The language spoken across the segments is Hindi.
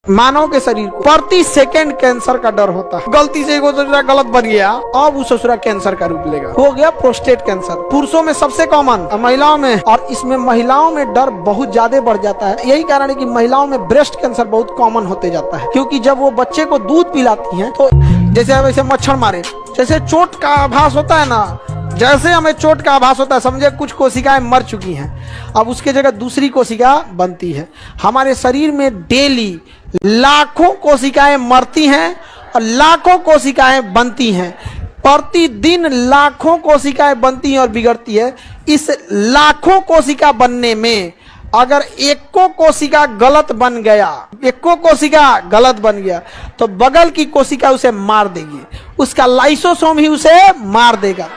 मानव के शरीर को प्रति सेकंड कैंसर का डर होता है। गलती से एगो ससुरा गलत बन गया, अब वो ससुरा कैंसर का रूप लेगा। हो गया प्रोस्टेट कैंसर, पुरुषों में सबसे कॉमन, महिलाओं में, और इसमें महिलाओं में डर बहुत ज्यादा बढ़ जाता है। यही कारण है कि महिलाओं में ब्रेस्ट कैंसर बहुत कॉमन होते जाता है, क्योंकि जब वो बच्चे को दूध पिलाती हैं तो जैसे वैसे मच्छर मारे, जैसे चोट का आभास होता है ना, जैसे हमें चोट का आभास होता है, समझे कुछ कोशिकाएं मर चुकी हैं, अब उसके जगह दूसरी कोशिका बनती है। हमारे शरीर में डेली लाखों कोशिकाएं मरती हैं और लाखों कोशिकाएं बनती हैं। प्रतिदिन लाखों कोशिकाएं बनती हैं और बिगड़ती है। इस लाखों कोशिका बनने में अगर एको कोशिका गलत बन गया, एको कोशिका गलत बन गया तो बगल की कोशिका उसे मार देगी, उसका लाइसोसोम ही उसे मार देगा।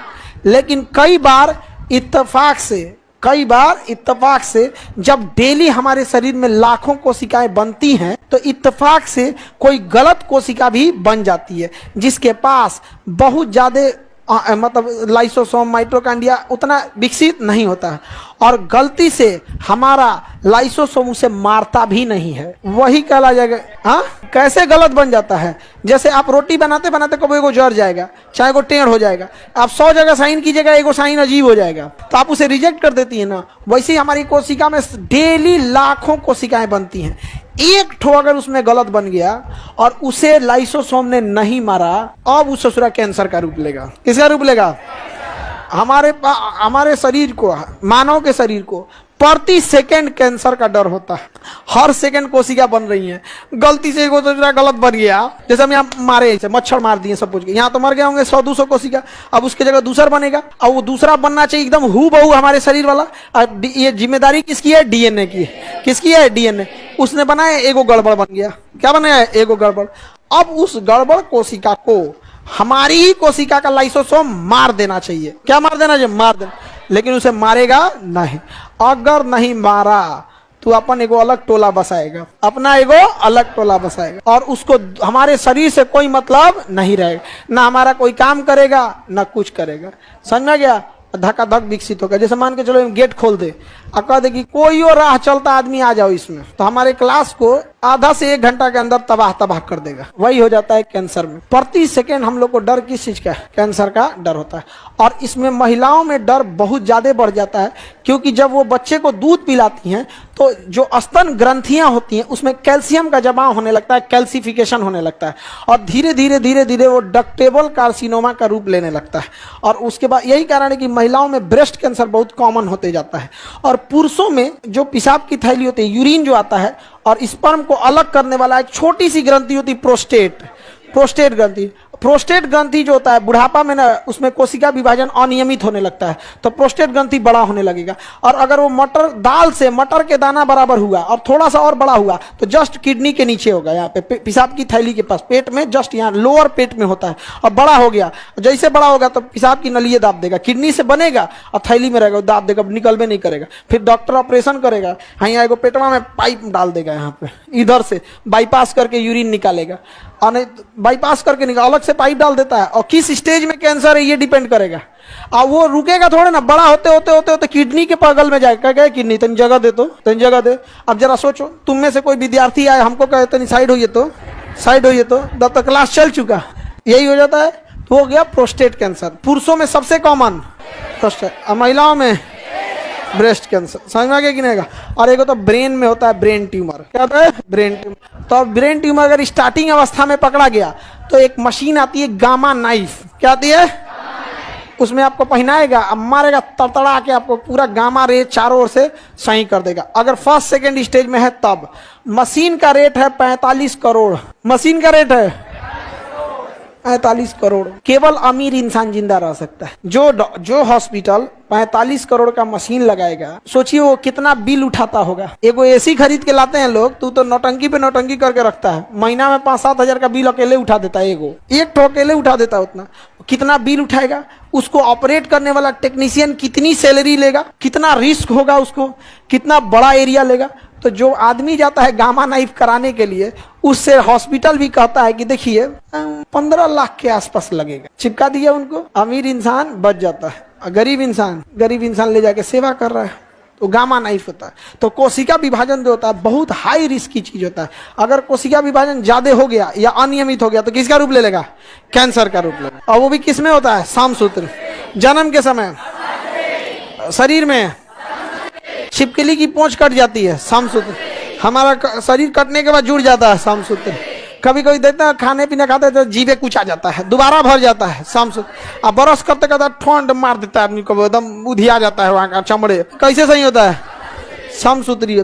लेकिन कई बार इत्तेफाक से जब डेली हमारे शरीर में लाखों कोशिकाएं बनती हैं तो इत्तेफाक से कोई गलत कोशिका भी बन जाती है, जिसके पास बहुत ज़्यादा मतलब लाइसोसोम माइटोकॉन्ड्रिया उतना विकसित नहीं होता है, और गलती से हमारा लाइसोसोम उसे मारता भी नहीं है। वही कहला जाएगा। हाँ, कैसे गलत बन जाता है? जैसे आप रोटी बनाते बनाते कभी एगो जर जाएगा, चाहे एगो टेढ़ हो जाएगा, आप 100 जगह साइन कीजिएगा, एगो साइन अजीब हो जाएगा, तो आप उसे रिजेक्ट कर देती है ना। वैसे ही हमारी कोशिका में डेली लाखों कोशिकाएं बनती हैं, एक ठो अगर उसमें गलत बन गया और उसे लाइसोसोम ने नहीं मारा, अब उस ससुरा कैंसर का रूप लेगा। किसका रूप लेगा? हमारे शरीर को, मानव के शरीर को प्रति सेकंड कैंसर का डर होता है। हर सेकंड कोशिका बन रही है। गलती से एगो ससुरा गलत बन गया, जैसे हम यहाँ मारे, मच्छर मार दिए सब कुछ, यहाँ तो मर गए होंगे 100-200 कोशिका, अब उसके जगह दूसरा बनेगा, और वो दूसरा बनना चाहिए एकदम हूबहू हमारे शरीर वाला। अब ये जिम्मेदारी किसकी है? डीएनए की। किसकी है? डीएनए। उसने बनाया, एगो गड़बड़ बन गया। क्या बनाया? एगो गड़बड़। अब उस गड़बड़ कोशिका को हमारी ही कोशिका का लाइसोसोम मार देना चाहिए। क्या मार देना चाहिए? मार देना। लेकिन उसे मारेगा नहीं। अगर नहीं मारा तो अपन एगो अलग टोला बसाएगा, अपना एगो अलग टोला बसाएगा, और उसको हमारे शरीर से कोई मतलब नहीं रहेगा, ना हमारा कोई काम करेगा ना कुछ करेगा। समझ में गया? धक्का धक विकसित होगा। जैसे मान के चलो गेट खोल दे और कह दे कि कोई और राह चलता आदमी आ जाओ इसमें, तो हमारे क्लास को आधा से 1 घंटा के अंदर तबाह कर देगा। वही हो जाता है कैंसर में। प्रति सेकंड हम लोग को डर किस चीज का? कैंसर का डर होता है। और इसमें महिलाओं में डर बहुत ज्यादा बढ़ जाता है, क्योंकि जब वो बच्चे को दूध पिलाती हैं तो जो स्तन ग्रंथियां होती हैं उसमें कैल्शियम का जमाव होने लगता है, कैल्सिफिकेशन होने लगता है, और धीरे धीरे वो डक्टेबल कार्सिनोमा का रूप लेने लगता है। और उसके बाद यही कारण है कि महिलाओं में ब्रेस्ट कैंसर बहुत कॉमन होते जाता है। और पुरुषों में जो पेशाब की थैली होती है, यूरिन जो आता है, और स्पर्म को अलग करने वाला एक छोटी सी ग्रंथि होती है, प्रोस्टेट ग्रंथि। प्रोस्टेट ग्रंथि जो होता है बुढ़ापा में ना, उसमें कोशिका विभाजन अनियमित होने लगता है, तो प्रोस्टेट ग्रंथि बड़ा होने लगेगा। और अगर वो मटर के दाना बराबर हुआ और थोड़ा सा और बड़ा हुआ तो जस्ट किडनी के नीचे होगा, यहाँ पे पेशाब की थैली के पास, पेट में जस्ट यहाँ लोअर पेट में होता है, और बड़ा हो गया। जैसे बड़ा होगा तो पेशाब की नली दाब देगा, किडनी से बनेगा और थैली में रहेगा, दाब देगा, निकलबे नहीं करेगा। फिर डॉक्टर ऑपरेशन करेगा, हाँ यहाँ एगो पेटवा में पाइप डाल देगा, यहाँ पे इधर से बाईपास करके यूरिन निकालेगा, और नहीं बाईपास करके अलग से पाइप डाल देता है। और किस स्टेज में कैंसर है ये डिपेंड करेगा। और वो रुकेगा थोड़े ना, बड़ा होते किडनी के बगल में जाएगा। क्या किडनी तन जगह दे, तो तन जगह दे। अब जरा सोचो, तुम में से कोई विद्यार्थी आए, हमको कहे तनी साइड होइए तो तब तक क्लास चल चुका। यही हो जाता है। तो हो गया प्रोस्टेट कैंसर। पुरुषों में सबसे कॉमन प्रोस्टेट, महिलाओं में ब्रेस्ट कैंसर। समझ में आ गया कि नहीं? और एक तो ब्रेन में होता है ब्रेन ट्यूमर। क्या होता है? Brain tumour. तो ब्रेन ट्यूमर अगर स्टार्टिंग अवस्था में पकड़ा गया तो एक मशीन आती है गामा नाइफ। क्या आती है? उसमें आपको पहनाएगा, अब मारेगा, तड़तड़ा के आपको पूरा गामा रे चारों ओर से सही कर देगा। अगर फर्स्ट सेकंड स्टेज में है तब मशीन का रेट है 45 करोड़। मशीन का रेट है 45 करोड़। केवल अमीर इंसान जिंदा रह सकता है। जो हॉस्पिटल 45 करोड़ का मशीन लगाएगा, सोचिए वो कितना बिल उठाता होगा। एगो एसी खरीद के लाते हैं लोग, तो नौटंकी पे नौटंकी करके रखता है, महीना में 5-7 हजार का बिल अकेले उठा देता है। एक ठो अकेले उठा देता है। उतना कितना बिल उठाएगा? उसको ऑपरेट करने वाला टेक्नीशियन कितनी सैलरी लेगा, कितना रिस्क होगा, उसको कितना बड़ा एरिया लेगा। तो जो आदमी जाता है गामा नाइफ कराने के लिए, उससे हॉस्पिटल भी कहता है कि देखिए 15 लाख के आसपास लगेगा। चिपका दिया उनको, अमीर इंसान बच जाता है, गरीब इंसान ले जाके सेवा कर रहा है। तो गामा नाइफ होता है। तो कोशिका विभाजन जो होता है बहुत हाई रिस्क की चीज होता है। अगर कोशिका विभाजन ज्यादा हो गया या अनियमित हो गया तो किसका रूप ले लेगा? कैंसर का रूप लेगा। और वो भी किस में होता है? सामसूत्र। जन्म के समय शरीर में छिपकली की पूंछ कट जाती है, सामसूत्र। हमारा शरीर कटने के बाद जुड़ जाता है, सामसूत्र। कभी कभी देखते हैं खाने पीने खाते तो जीवे कुछ आ जाता है, दोबारा भर जाता है, सामसूत्र। अब ब्रश करते करते ठंड मार देता है आदमी को, एकदम उधिया जाता है वहां का चमड़े। कैसे सही होता है? सामसूत्री।